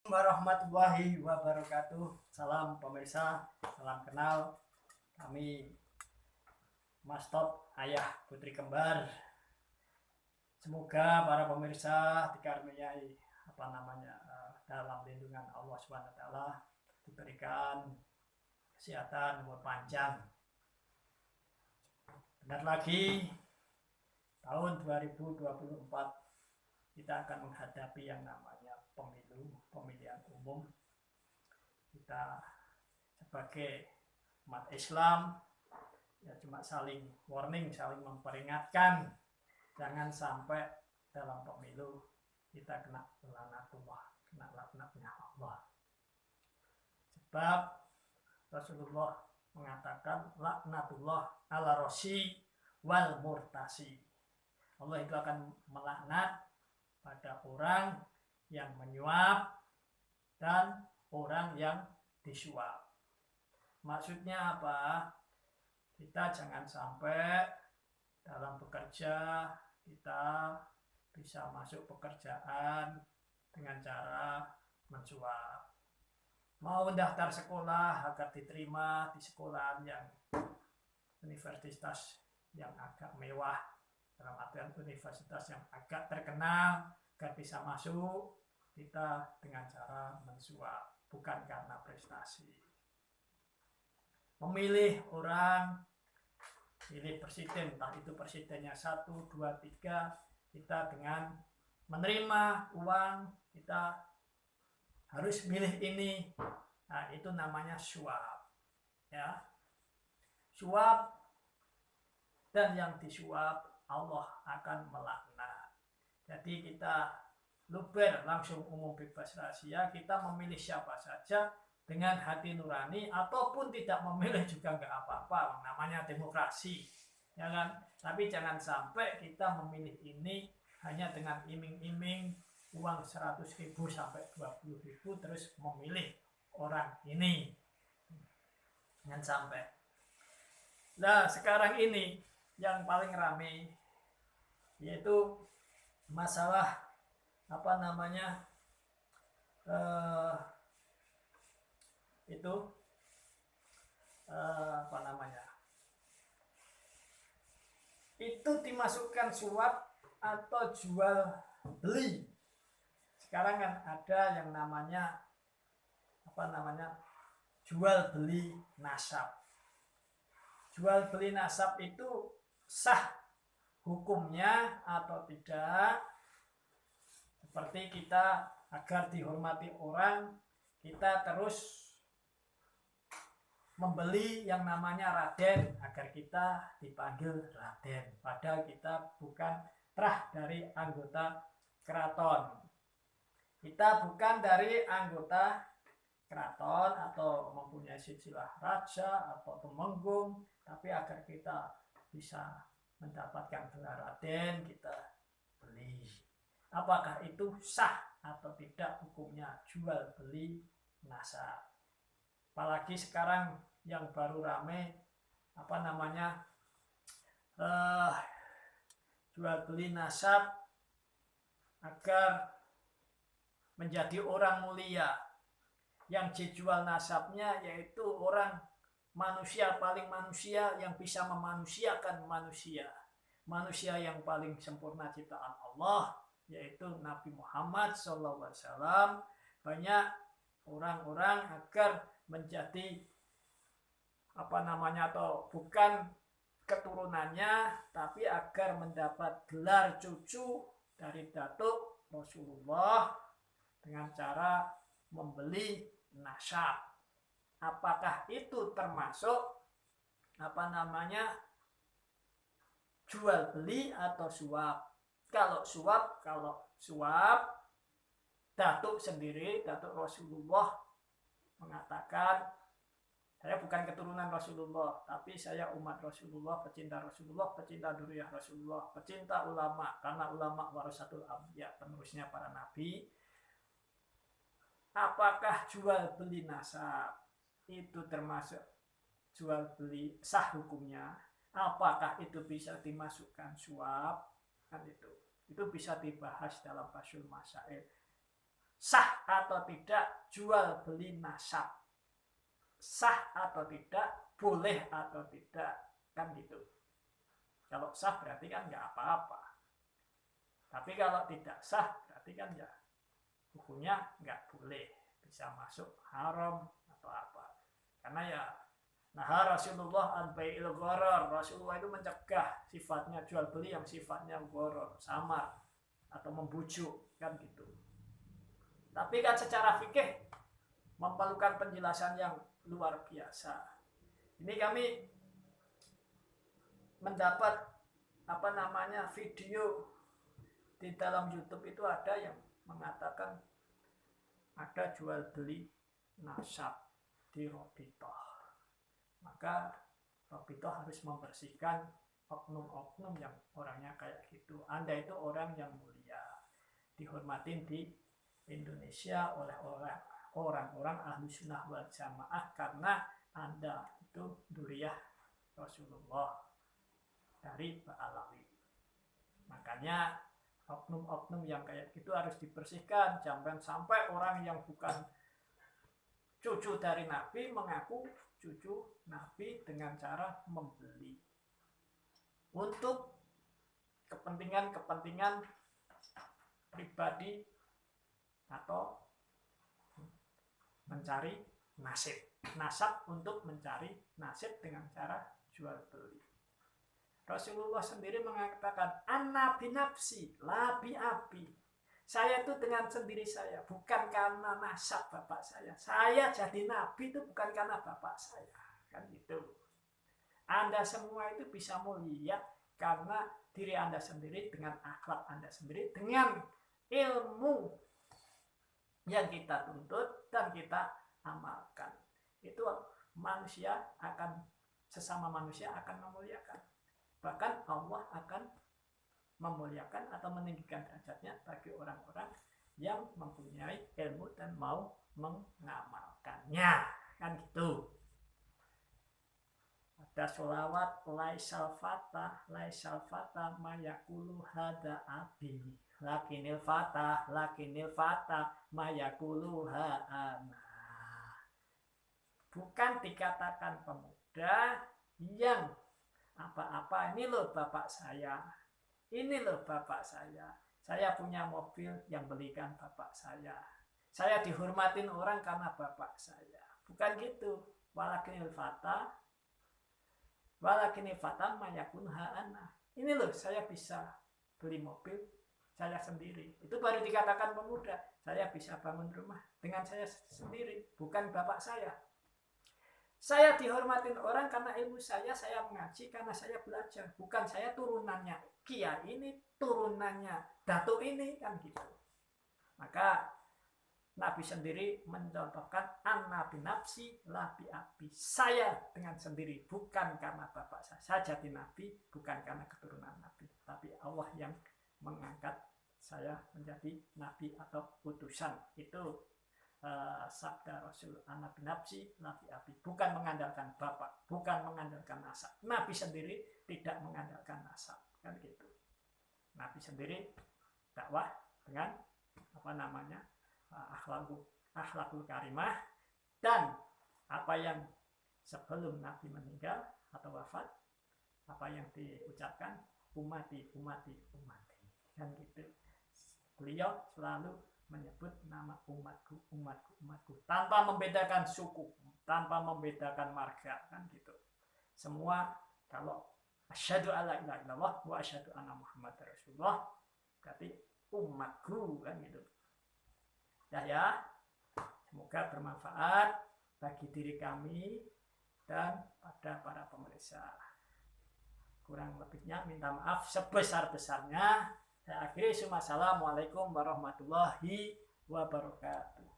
Warahmatullahi wabarakatuh. Salam pemirsa, salam kenal. Kami Mas Top, ayah putri kembar. Semoga para pemirsa dikaruniai dalam lindungan Allah Subhanahu wa taala, diberikan kesehatan, umur panjang. Benar lagi, tahun 2024 kita akan menghadapi yang namanya pemilihan umum. Kita sebagai umat Islam ya cuma saling warning, saling memperingatkan jangan sampai dalam pemilu kita kena laknatnya Allah. Sebab Rasulullah mengatakan laknatullah ala rosi wal murtasi. Allah itu akan melaknat pada orang yang menyuap dan orang yang disuap. Maksudnya apa? Kita jangan sampai dalam bekerja kita bisa masuk pekerjaan dengan cara mensuap. Mau mendaftar sekolah agar diterima di sekolah yang universitas yang agak mewah, dalam artian universitas yang agak terkenal, agar bisa masuk, kita dengan cara mensuap, bukan karena prestasi. Memilih orang, pilih presiden, entah itu presidennya 1, 2, 3, kita dengan menerima uang, kita harus milih ini. Nah, itu namanya suap. Ya. Suap dan yang disuap Allah akan melaknat. Jadi kita luber langsung umum bebas rahasia, kita memilih siapa saja dengan hati nurani, ataupun tidak memilih juga nggak apa-apa, namanya demokrasi, ya kan? Tapi jangan sampai kita memilih ini hanya dengan iming-iming uang 100.000 sampai 20.000 terus memilih orang ini, jangan sampai. Nah, sekarang ini yang paling ramai yaitu masalah itu dimasukkan suap atau jual beli. Sekarang kan ada yang namanya jual beli nasab. Jual beli nasab itu sah hukumnya atau tidak? Seperti kita agar dihormati orang, kita terus membeli yang namanya Raden agar kita dipanggil Raden, padahal kita bukan trah dari anggota keraton. Kita bukan dari anggota keraton atau mempunyai silsilah raja atau temenggung, tapi agar kita bisa mendapatkan gelar Raden, kita beli. Apakah itu sah atau tidak hukumnya jual beli nasab? Apalagi sekarang yang baru rame jual beli nasab agar menjadi orang mulia. Yang dijual nasabnya yaitu orang manusia paling manusia yang bisa memanusiakan manusia. Manusia yang paling sempurna ciptaan Allah, yaitu Nabi Muhammad SAW. Banyak orang-orang agar menjadi atau bukan keturunannya, tapi agar mendapat gelar cucu dari datuk Rasulullah dengan cara membeli nasab. Apakah itu termasuk jual beli atau suap? Kalau suap, datuk sendiri, datuk Rasulullah mengatakan, saya bukan keturunan Rasulullah, tapi saya umat Rasulullah, pecinta duriyah Rasulullah, pecinta ulama, karena ulama warasatul anbiya, penerusnya para nabi. Apakah jual beli nasab itu termasuk jual beli, sah hukumnya? Apakah itu bisa dimasukkan suap? Kan itu bisa dibahas dalam Fathul Masail. sah atau tidak jual beli nasab, sah atau tidak, boleh atau tidak, kan gitu. Kalau sah berarti kan nggak apa-apa, tapi kalau tidak sah berarti kan ya hukumnya nggak boleh, bisa masuk haram atau apa. Karena ya nah Rasulullah an bai'il gharar, Rasulullah itu mencegah sifatnya jual beli yang sifatnya gharar, samar atau membujuk, kan gitu. Tapi kan secara fikih memerlukan penjelasan yang luar biasa. Ini kami mendapat video di dalam YouTube itu ada yang mengatakan ada jual beli nasab di Robitoh. Maka Robitoh harus membersihkan oknum-oknum yang orangnya kayak gitu. Anda itu orang yang mulia, dihormatin di Indonesia oleh orang-orang ahlu sunnah wal jamaah karena Anda itu dzurriyyah Rasulullah dari Ba'alawi. Makanya oknum-oknum yang kayak gitu harus dibersihkan. Jangan sampai orang yang bukan cucu dari Nabi mengaku cucu Nabi dengan cara membeli untuk kepentingan pribadi atau mencari nasab untuk mencari nasib dengan cara jual beli. Rasulullah sendiri mengatakan anna binafsi la biabi. Saya itu dengan sendiri saya, bukan karena nasab bapak saya. Saya jadi nabi itu bukan karena bapak saya, kan gitu. Anda semua itu bisa mulia karena diri Anda sendiri, dengan akhlak Anda sendiri, dengan ilmu yang kita tuntut dan kita amalkan. Itu manusia akan, sesama manusia akan memuliakan. Bahkan Allah akan memuliakan atau meninggikan derajatnya bagi orang-orang yang mempunyai ilmu dan mau mengamalkannya, kan gitu. Ada sholawat laisal fatah mayakulu hada abi lakinil fatah mayakulu ha'ana. Bukan dikatakan pemuda yang apa-apa, ini loh bapak saya, ini loh bapak saya punya mobil yang belikan bapak saya dihormatin orang karena bapak saya. Bukan gitu. Walakinil fatah mayakun ha'ana. Ini loh saya bisa beli mobil saya sendiri. Itu baru dikatakan pemuda. Saya bisa bangun rumah dengan saya sendiri, bukan bapak saya. Saya dihormatin orang karena ilmu saya mengaji karena saya belajar, bukan saya turunannya Kiai ini, turunannya Datuk ini, kan gitu. Maka Nabi sendiri mencontohkan anna binafsi la biabi. Saya dengan sendiri, bukan karena bapak saya jadi Nabi, bukan karena keturunan Nabi, tapi Allah yang mengangkat saya menjadi Nabi atau utusan. Itu sabda Rasul ana binafsi la biabi, bukan mengandalkan bapak, bukan mengandalkan nasab. Nabi sendiri tidak mengandalkan nasab, kan gitu. Nabi sendiri dakwah dengan akhlakul karimah, dan apa yang sebelum Nabi meninggal atau wafat, apa yang diucapkan umati, kan gitu. Beliau selalu menyebut nama umatku tanpa membedakan suku, tanpa membedakan marga, kan gitu. Semua kalau asyhadu alla ilaha illallah wa asyhadu anna muhammadar rasulullah berarti umatku, kan gitu. Ya, semoga bermanfaat bagi diri kami dan pada para pemirsa. Kurang lebihnya minta maaf sebesar-besarnya. Saya akhiri. Assalamualaikum warahmatullahi wabarakatuh.